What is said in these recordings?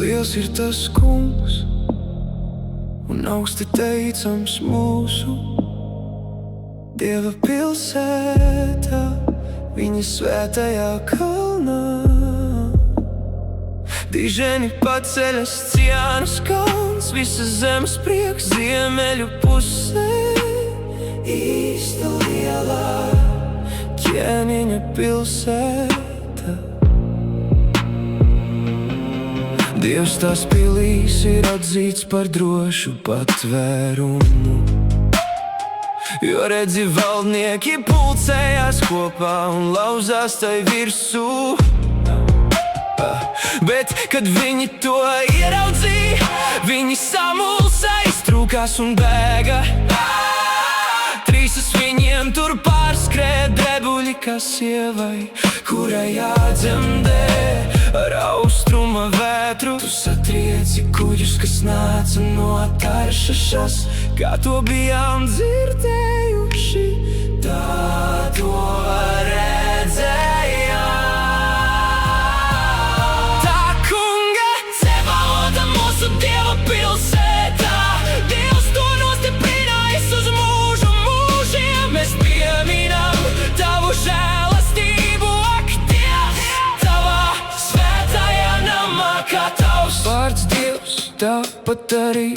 Liels ir tas kungs un augsti teicams mūsu Dieva pilsēta, viņa svētajā kalnā. Diženi paceļas Ciānas kalns, visas zemes prieks ziemeļu pusē. Īsta lielā ķēniņa pilsēta. Dievs tās pilīs ir atzīts par drošu patvērumu, jo redzi valdnieki pulcējās kopā un lauzās tai virsū. Bet, kad viņi to ieraudzīja, viņi samulsa, iztrūkās un bēga. Trīsas viņiem tur pārskrēja drebuļi kā sievai, kurai jādzemdē ar austruma vētru. Tu satrieci kuģus, kas nāca no Taršašas, kā to bijām dzirdējuši, tā to redzējām. Dieva pilsētā, Dievs to nostiprinājis uz mūžu mūžiem. Mēs pieminam Tavu žēlastību, ak, Dievs, Tavā svētajā namā, kā Tavs vārds Dievs, tāpat arī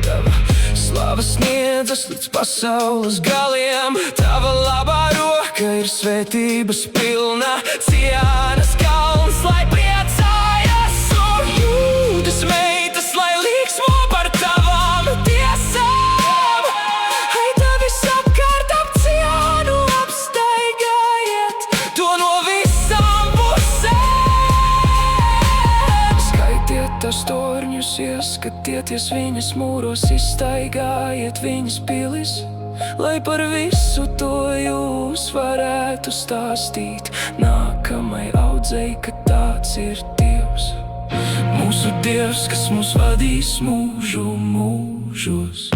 Tava slava sniedzas līdz pasaules galiem. Tava labā roka ir svētības pilna, Ciānas kalns, lai priecājas un Jūdas meitas, lai līksmo par Tavām tiesām. Ai, tā visapkārt ap Ciānu apstaigājiet to no visām pusēm. Skaitiet tās torņus, ieskatieties viņas mūros, izstaigājiet viņas pilis, lai par visu to jūs varētu stāstīt nākamai audzei, ka tāds ir Dievs. Mūsu Dievs, kas mūs vadīs mūžu mūžos.